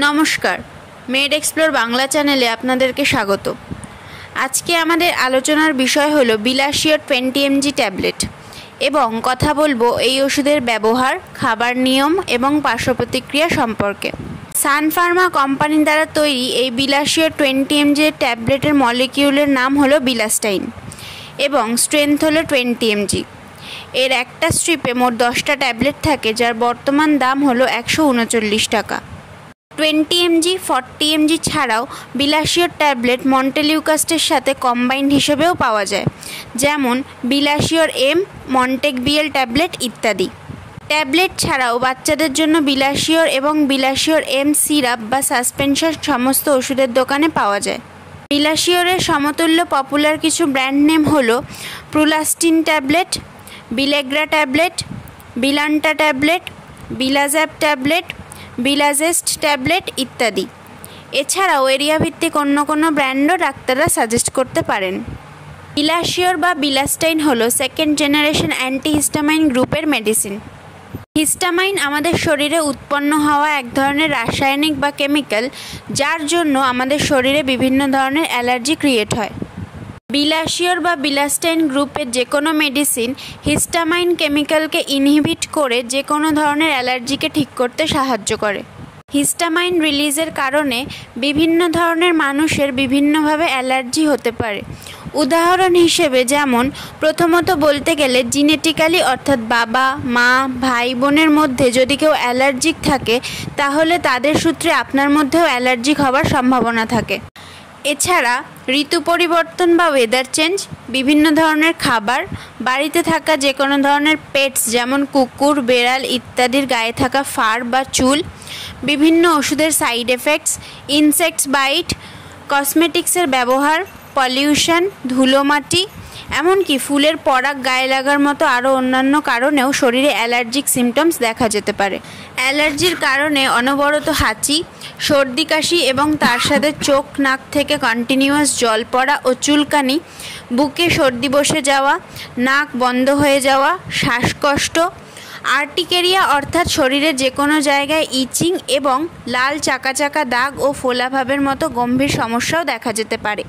নমস্কার, made explore Bangla চ্যানেলে আপনাদেরকে স্বাগত। আজকে আমাদের আলোচনার বিষয় হলো বিলাশিওর 20mg ট্যাবলেট এবং কথা বলবো এই ওষুধের ব্যবহার, খাবার নিয়ম এবং পার্শ্ব প্রতিক্রিয়া সম্পর্কে। সান ফার্মা কোম্পানি দ্বারা তৈরি এই বিলাশিওর 20mg ট্যাবলেটের মলিকিউলের নাম হলো বিলাস্টাইন এবং স্ট্রেংথ হলো 20mg। এর একটা স্ট্রিপে মোট 10টা ট্যাবলেট থাকে, যার বর্তমান দাম হলো 139 টাকা। 20mg, 40mg ছাড়াও বিলাশিওর ট্যাবলেট montelukast-এর সাথে কম্বাইন্ড হিসেবেও পাওয়া যায়, যেমন Bilasure M, montek BL tablet ইত্যাদি। ট্যাবলেট ছাড়াও বাচ্চাদের জন্য বিলাশিওর এবং বিলাশিওর এম সিরাপ বা সাসপেনশন সমস্ত ওষুধের দোকানে পাওয়া যায়। বিলাশিওরের সমতুল্য পপুলার কিছু ব্র্যান্ড নেম হলো BILASTINE tablet, Bilegra tablet, bilanta tablet, bilazap tablet, Bilagest tablet ইত্যাদি। এছাড়াও এরিয়া ভিত্তিক অন্য কোনো ব্র্যান্ডও ডাক্তাররা সাজেস্ট করতে পারেন। বিলাশিওর বা বিলাস্টাইন হলো সেকেন্ড জেনারেশন অ্যান্টিহিস্টামাইন গ্রুপের মেডিসিন। হিস্টামাইন আমাদের শরীরে উৎপন্ন হওয়া এক ধরনের রাসায়নিক বা কেমিক্যাল, যার জন্য আমাদের শরীরে বিভিন্ন ধরনের অ্যালার্জি ক্রিয়েট হয়। বিলাশিওর বা বিলাস্টাইন গ্রুপের যে কোনো মেডিসিন হিস্টামাইন কেমিক্যালকে ইনহিবিট করে যে কোনো ধরনের অ্যালার্জিকে ঠিক করতে সাহায্য করে। হিস্টামাইন রিলিজের কারণে বিভিন্ন ধরনের মানুষের বিভিন্নভাবে অ্যালার্জি হতে পারে। উদাহরণ হিসেবে যেমন প্রথমত বলতে গেলে জিনেটিক্যালি, অর্থাৎ বাবা, মা, ভাই বোনের মধ্যে যদি কেউ অ্যালার্জিক থাকে, তাহলে তাদের সূত্রে আপনার মধ্যেও অ্যালার্জিক হওয়ার সম্ভাবনা থাকে। এছাড়া ঋতু পরিবর্তন বা ওয়েদার চেঞ্জ, বিভিন্ন ধরনের খাবার, বাড়িতে থাকা যে কোনো ধরনের পেটস যেমন কুকুর, বেড়াল ইত্যাদির গায়ে থাকা ফার বা চুল, বিভিন্ন ওষুধের সাইড এফেক্টস, ইনসেক্টস বাইট, কসমেটিক্সের ব্যবহার, পলিউশন, ধুলোমাটি, এমনকি ফুলের পরাগ গায়ে লাগার মতো আরও অন্যান্য কারণেও শরীরে অ্যালার্জিক সিমটমস দেখা যেতে পারে। অ্যালার্জির কারণে অনবরত হাঁচি, সর্দি কাশি এবং তার সাথে চোখ নাক থেকে কন্টিনিউয়াস জল পড়া ও চুলকানি, বুকে সর্দি বসে যাওয়া, নাক বন্ধ হয়ে যাওয়া, শ্বাসকষ্ট, আর্টিকেরিয়া অর্থাৎ শরীরে যে কোনো জায়গায় ইচিং এবং লাল চাকা চাকা দাগ ও ফোলাভাবের মতো গম্ভীর সমস্যাও দেখা যেতে পারে।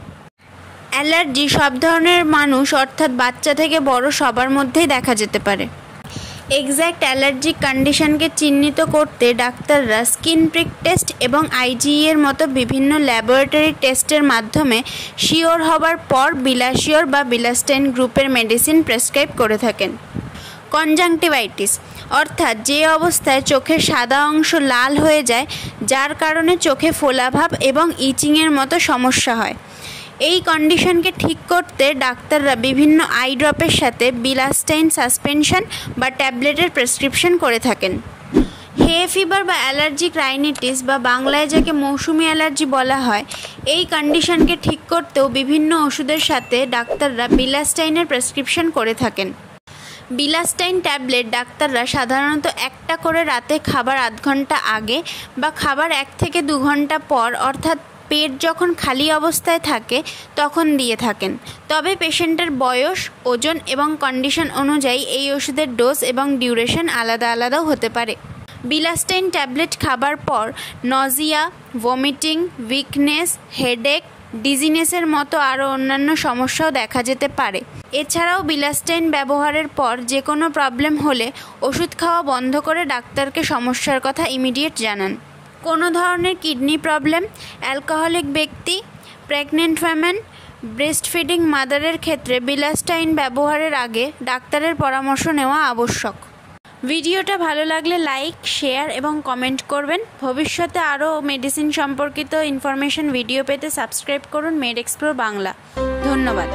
অ্যালার্জি সব ধরনের মানুষ অর্থাৎ বাচ্চা থেকে বড় সবার মধ্যেই দেখা যেতে পারে। এক্স্যাক্ট অ্যালার্জিক কন্ডিশনকে চিহ্নিত করতে ডাক্তাররা স্কিন প্রিক টেস্ট এবং IgE এর মতো বিভিন্ন ল্যাবরেটরি টেস্টের মাধ্যমে শিওর হবার পর বিলাশিওর বা বিলাস্টাইন গ্রুপের মেডিসিন প্রেসক্রাইব করে থাকেন। কনজাংটিভাইটিস অর্থাৎ যে অবস্থায় চোখের সাদা অংশ লাল হয়ে যায়, যার কারণে চোখে ফোলাভাব এবং ইচিংয়ের মতো সমস্যা হয়। এই কন্ডিশনকে ঠিক করতে ডাক্তাররা বিভিন্ন আই ড্রপের সাথে বিলাস্টাইন সাসপেনশন বা ট্যাবলেটের প্রেসক্রিপশন করে থাকেন। হে ফিভার বা অ্যালার্জিক রাইনিটিস বা বাংলায় যাকে মৌসুমি অ্যালার্জি বলা হয়, এই কন্ডিশনকে ঠিক করতেও বিভিন্ন ওষুধের সাথে ডাক্তাররা বিলাস্টাইনের প্রেসক্রিপশন করে থাকেন। বিলাস্টাইন ট্যাবলেট ডাক্তাররা সাধারণত একটা করে রাতে খাবার আধ ঘন্টা আগে বা খাবার 1 থেকে 2 ঘন্টা পর, অর্থাৎ পেট যখন খালি অবস্থায় থাকে তখন দিয়ে থাকেন। তবে পেশেন্টের বয়স, ওজন এবং কন্ডিশন অনুযায়ী এই ওষুধের ডোজ এবং ডিউরেশন আলাদা আলাদাও হতে পারে। বিলাস্টাইন ট্যাবলেট খাবার পর নজিয়া, ভমিটিং, উইকনেস, হেডেক, ডিজিনেসের মতো আরও অন্যান্য সমস্যাও দেখা যেতে পারে। এছাড়াও বিলাস্টাইন ব্যবহারের পর যে কোনো প্রবলেম হলে ওষুধ খাওয়া বন্ধ করে ডাক্তারকে সমস্যার কথা ইমিডিয়েট জানান। কোনো ধরনের কিডনি প্রবলেম, অ্যালকোহলিক ব্যক্তি, প্রেগনেন্ট ওয়্যামেন, ব্রেস্ট ফিডিং মাদারের ক্ষেত্রে বিলাস্টাইন ব্যবহারের আগে ডাক্তারের পরামর্শ নেওয়া আবশ্যক। ভিডিওটা ভালো লাগলে লাইক, শেয়ার এবং কমেন্ট করবেন। ভবিষ্যতে আরও মেডিসিন সম্পর্কিত ইনফরমেশন ভিডিও পেতে সাবস্ক্রাইব করুন মেড এক্সপ্লোর বাংলা। ধন্যবাদ।